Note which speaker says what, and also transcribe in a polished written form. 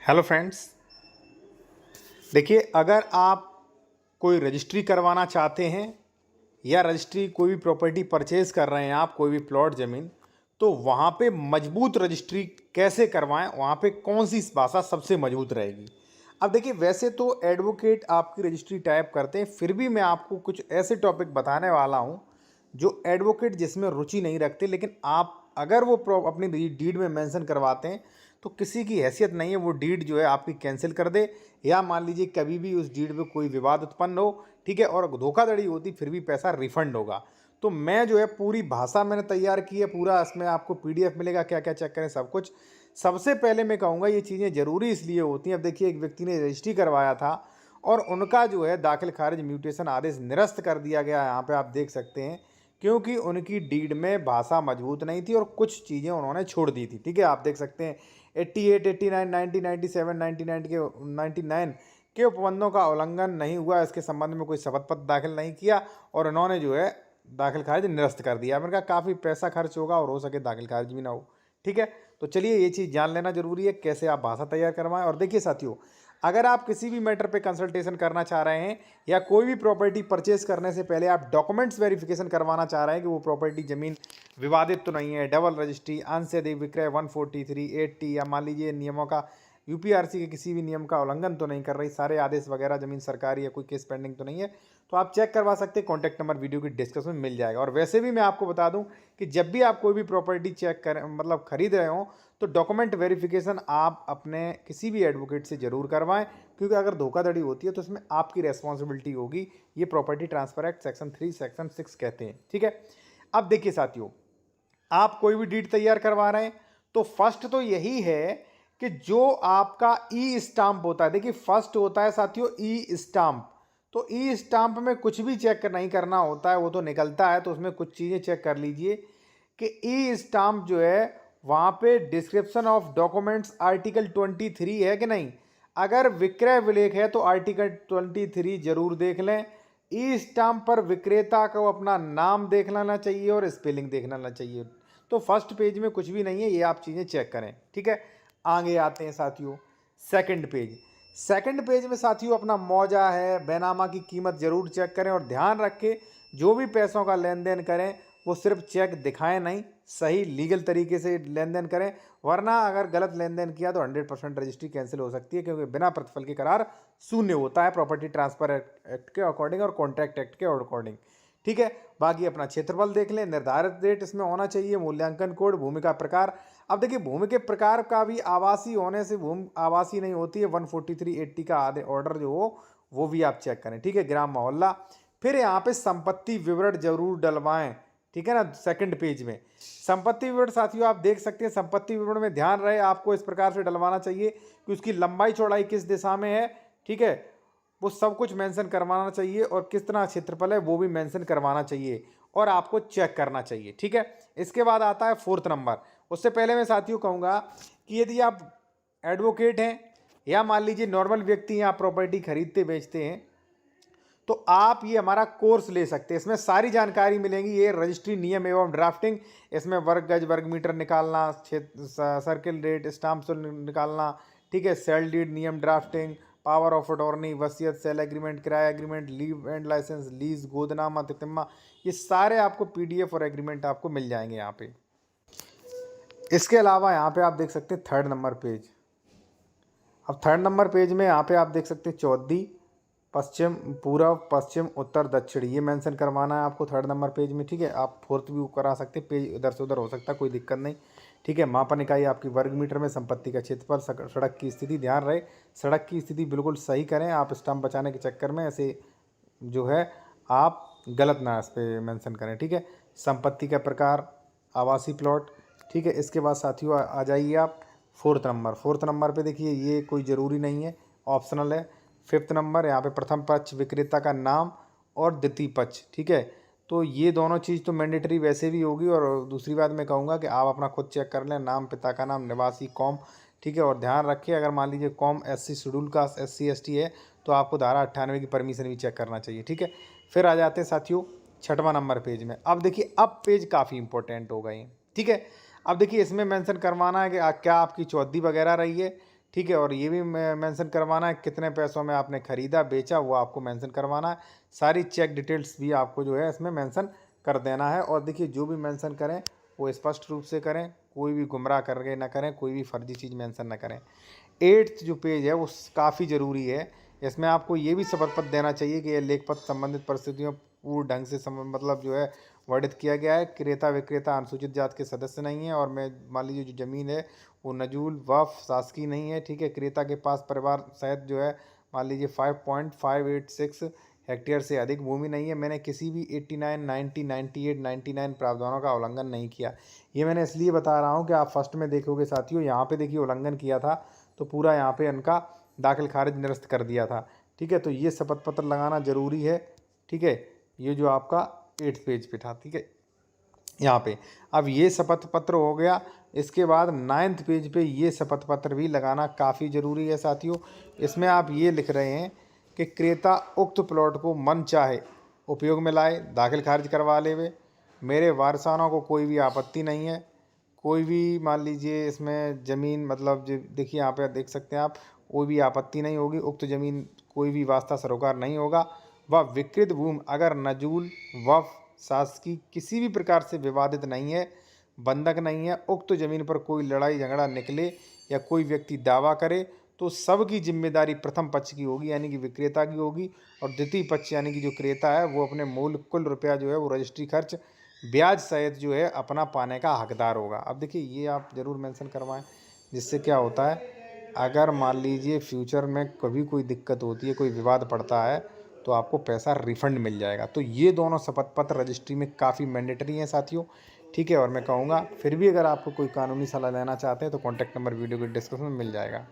Speaker 1: Hello friends. देखिए, अगर आप कोई रजिस्ट्री करवाना चाहते हैं या रजिस्ट्री कोई भी प्रॉपर्टी परचेज कर रहे हैं, आप कोई भी प्लॉट ज़मीन, तो वहाँ पे मजबूत रजिस्ट्री कैसे करवाएं, वहाँ पे कौन सी भाषा सबसे मजबूत रहेगी। अब देखिए, वैसे तो एडवोकेट आपकी रजिस्ट्री टाइप करते हैं, फिर भी मैं आपको कुछ ऐसे टॉपिक बताने वाला हूँ जो एडवोकेट जिसमें रुचि नहीं रखते, लेकिन आप अगर वो अपनी डीड में मेंशन करवाते हैं तो किसी की हैसियत नहीं है वो डीड जो है आपकी कैंसिल कर दे, या मान लीजिए कभी भी उस डीड में कोई विवाद उत्पन्न हो, ठीक है, और धोखाधड़ी होती फिर भी पैसा रिफंड होगा। तो मैं जो है पूरी भाषा मैंने तैयार की है, पूरा इसमें आपको पीडीएफ मिलेगा, क्या क्या चेक करें सब कुछ। सबसे पहले मैं कहूँगा ये चीज़ें ज़रूरी इसलिए होती हैं। अब देखिए, एक व्यक्ति ने रजिस्ट्री करवाया था और उनका जो है दाखिल खारिज म्यूटेशन आदेश निरस्त कर दिया गया, यहाँ पे आप देख सकते हैं, क्योंकि उनकी डीड में भाषा मजबूत नहीं थी और कुछ चीज़ें उन्होंने छोड़ दी थी। ठीक है, आप देख सकते हैं 88, 89, 90, 97, 99 के 99 के उपबंधों का उल्लंघन नहीं हुआ, इसके संबंध में कोई शपथ पत्र दाखिल नहीं किया और उन्होंने जो है दाखिल खारिज निरस्त कर दिया। मैंने कहा काफ़ी पैसा खर्च होगा और हो सके दाखिल खारिज भी ना हो। ठीक है, तो चलिए ये चीज़ जान लेना जरूरी है कैसे आप भाषा तैयार करवाएं। और देखिए साथियों, अगर आप किसी भी मैटर पे कंसल्टेशन करना चाह रहे हैं या कोई भी प्रॉपर्टी परचेज करने से पहले आप डॉक्यूमेंट्स वेरिफिकेशन करवाना चाह रहे हैं कि वो प्रॉपर्टी ज़मीन विवादित तो नहीं है, डबल रजिस्ट्री, अंश से अधिक विक्रय 143, 80, या मान लीजिए नियमों का यूपीआरसी के किसी भी नियम का उल्लंघन तो नहीं कर रही, सारे आदेश वगैरह ज़मीन सरकारी या कोई केस पेंडिंग तो नहीं है, तो आप चेक करवा सकते हैं। कॉन्टैक्ट नंबर वीडियो की डिस्क्रिप्शन में मिल जाएगा। और वैसे भी मैं आपको बता दूं कि जब भी आप कोई भी प्रॉपर्टी चेक करें, मतलब खरीद रहे हो, तो डॉक्यूमेंट वेरिफिकेशन आप अपने किसी भी एडवोकेट से ज़रूर करवाएं, क्योंकि अगर धोखाधड़ी होती है तो उसमें आपकी रेस्पॉन्सिबिलिटी होगी। ये property transfer act section 3 section 6 कहते हैं। ठीक है, अब देखिए साथियों, आप कोई भी डीड तैयार करवा रहे हैं तो फर्स्ट तो यही है कि जो आपका ई स्टाम्प होता है, देखिए फर्स्ट होता है साथियों ई स्टाम्प। तो ई स्टाम्प में कुछ भी चेक नहीं करना होता है, वो तो निकलता है, तो उसमें कुछ चीज़ें चेक कर लीजिए कि ई स्टाम्प जो है वहाँ पे डिस्क्रिप्शन ऑफ डॉक्यूमेंट्स आर्टिकल 23 है कि नहीं। अगर विक्रय विलेख है तो आर्टिकल 23 जरूर देख लें। ई स्टाम्प पर विक्रेता को अपना नाम देख लेना चाहिए और स्पेलिंग देख लेना चाहिए। तो फर्स्ट पेज में कुछ भी नहीं है, ये आप चीज़ें चेक करें। ठीक है, आगे आते हैं साथियों सेकंड पेज। सेकंड पेज में साथियों अपना मौजा है, बैनामा की कीमत जरूर चेक करें और ध्यान रखें जो भी पैसों का लेन देन करें वो सिर्फ चेक दिखाएं नहीं, सही लीगल तरीके से लेन देन करें, वरना अगर गलत लेन देन किया तो 100% रजिस्ट्री कैंसिल हो सकती है, क्योंकि बिना प्रतिफल के करार शून्य होता है प्रॉपर्टी ट्रांसफर एक्ट के अकॉर्डिंग और कॉन्ट्रैक्ट एक्ट के अकॉर्डिंग। ठीक है, बाकी अपना क्षेत्रफल देख लें, निर्धारित रेट इसमें होना चाहिए, मूल्यांकन कोड, भूमि का प्रकार। अब देखिए, भूमि के प्रकार का भी आवासीय होने से भूमि आवासीय नहीं होती है, 143/80 का ऑर्डर जो हो वो भी आप चेक करें। ठीक है, ग्राम मोहल्ला। फिर यहाँ पे संपत्ति विवरण जरूर डलवाएं। ठीक है ना, सेकंड पेज में संपत्ति विवरण साथियों आप देख सकते हैं। संपत्ति विवरण में ध्यान रहे आपको इस प्रकार से डलवाना चाहिए कि उसकी लंबाई चौड़ाई किस दिशा में है, ठीक है, वो सब कुछ मेंशन करवाना चाहिए, और किस तरह क्षेत्रफल है वो भी मेंशन करवाना चाहिए और आपको चेक करना चाहिए। ठीक है, इसके बाद आता है फोर्थ नंबर। उससे पहले मैं साथियों कहूँगा कि यदि आप एडवोकेट हैं या मान लीजिए नॉर्मल व्यक्ति हैं, आप प्रॉपर्टी खरीदते बेचते हैं, तो आप ये हमारा कोर्स ले सकते हैं। इसमें सारी जानकारी मिलेगी, ये रजिस्ट्री नियम एवं ड्राफ्टिंग, इसमें वर्ग गज वर्ग मीटर निकालना, क्षेत्र सर्किल रेट, स्टाम्प निकालना, ठीक है, सेल डीड नियम ड्राफ्टिंग, पावर ऑफ अटॉर्नी, वसीयत, सेल एग्रीमेंट, किराया agreement, leave and licence, lease, गोदनामा, तितिम्मा, ये सारे आपको पीडीएफ और एग्रीमेंट आपको मिल जाएंगे यहाँ पे। इसके अलावा यहाँ पे आप देख सकते हैं थर्ड नंबर पेज। अब थर्ड नंबर पेज में यहाँ पे आप देख सकते हैं चौथी, पश्चिम, पूर्व, पश्चिम, उत्तर, दक्षिण, ये मेंशन करवाना है आपको थर्ड नंबर पेज में। ठीक है, आप फोर्थ भी करा सकते हैं, पेज इधर से उधर हो सकता है, कोई दिक्कत नहीं। ठीक है, मापन इकाई आपकी वर्ग मीटर में, संपत्ति का क्षेत्रफल, सड़क की स्थिति, ध्यान रहे सड़क की स्थिति बिल्कुल सही करें, आप स्टम्प बचाने के चक्कर में ऐसे जो है आप गलत ना इस पर मैंसन करें। ठीक है, संपत्ति का प्रकार, आवासीय प्लॉट। ठीक है, इसके बाद साथियों आ जाइए आप फोर्थ नंबर। फोर्थ नंबर पे देखिए ये कोई ज़रूरी नहीं है, ऑप्शनल है। फिफ्थ नंबर यहाँ पे प्रथम पक्ष विक्रेता का नाम और द्वितीय पक्ष। ठीक है, तो ये दोनों चीज़ तो मैंडेटरी वैसे भी होगी। और दूसरी बात मैं कहूँगा कि आप अपना खुद चेक कर लें, नाम, पिता का नाम, निवासी कौम। ठीक है, और ध्यान रखिए अगर मान लीजिए कौम SC शेड्यूल का SC ST है तो आपको धारा 98 की परमिशन भी चेक करना चाहिए। ठीक है, फिर आ जाते हैं साथियों छठवां नंबर पेज में। अब देखिए, अब पेज काफ़ी इंपॉर्टेंट हो गए। ठीक है, अब देखिए इसमें मेंशन करवाना है कि क्या आपकी चौहद्दी वगैरह रही है। ठीक है। और ये भी मेंशन करवाना है कितने पैसों में आपने ख़रीदा बेचा, वो आपको मेंशन करवाना है। सारी चेक डिटेल्स भी आपको जो है इसमें मेंशन कर देना है। और देखिए जो भी मेंशन करें वो स्पष्ट रूप से करें, कोई भी गुमराह करके ना करें, कोई भी फर्जी चीज़ मेंशन ना करें। 8th जो पेज है वो काफ़ी ज़रूरी है। इसमें आपको ये भी शपथ पत्र देना चाहिए कि यह लेख पत्र संबंधित परिस्थितियों पूर्ण ढंग से मतलब जो है वर्णित किया गया है। क्रेता विक्रेता अनुसूचित जाति के सदस्य नहीं है, और मैं मान लीजिए जो ज़मीन है वो नजूल वफ़ शासकीय नहीं है। ठीक है। क्रेता के पास परिवार सहित जो है मान लीजिए 5.586 हेक्टेयर से अधिक भूमि नहीं है। मैंने किसी भी 89, 90, 98, 99 प्रावधानों का उल्लंघन नहीं किया। ये मैंने इसलिए बता रहा हूँ कि आप फर्स्ट में देखोगे साथियों, यहाँ पे देखिए उल्लंघन किया था तो पूरा यहाँ पे इनका दाखिल खारिज निरस्त कर दिया था। ठीक है। तो ये शपथ पत्र लगाना ज़रूरी है। ठीक है। ये जो आपका 8th पेज पे था। ठीक है। यहाँ पे अब ये शपथ पत्र हो गया। इसके बाद 9th पेज पे ये शपथ पत्र भी लगाना काफ़ी ज़रूरी है साथियों। इसमें आप ये लिख रहे हैं कि क्रेता उक्त प्लॉट को मन चाहे उपयोग में लाए, दाखिल खारिज करवा लेवे। मेरे वारसानों को कोई भी आपत्ति नहीं है। कोई भी मान लीजिए इसमें ज़मीन मतलब देखिए यहाँ पे देख सकते हैं आप, कोई भी आपत्ति नहीं होगी। उक्त ज़मीन कोई भी वास्ता सरोकार नहीं होगा। वह विकृत भूमि अगर नजूल वफ़ शासकीय किसी भी प्रकार से विवादित नहीं है, बंधक नहीं है, उक्त ज़मीन पर कोई लड़ाई झगड़ा निकले या कोई व्यक्ति दावा करे तो सबकी जिम्मेदारी प्रथम पक्ष की होगी, यानी कि विक्रेता की होगी। और द्वितीय पक्ष यानी कि जो क्रेता है वो अपने मूल कुल रुपया जो है वो रजिस्ट्री खर्च ब्याज सहित जो है अपना पाने का हकदार होगा। अब देखिए ये आप ज़रूर मेंशन करवाएं, जिससे क्या होता है अगर मान लीजिए फ्यूचर में कभी कोई दिक्कत होती है, कोई विवाद पड़ता है, तो आपको पैसा रिफंड मिल जाएगा। तो ये दोनों शपथ पत्र रजिस्ट्री में काफ़ी मैंडेटरी हैं साथियों। ठीक है। और मैं कहूँगा फिर भी अगर आपको कोई कानूनी सलाह लेना चाहते हैं तो कॉन्टैक्ट नंबर वीडियो के डिस्क्रिप्शन में मिल जाएगा।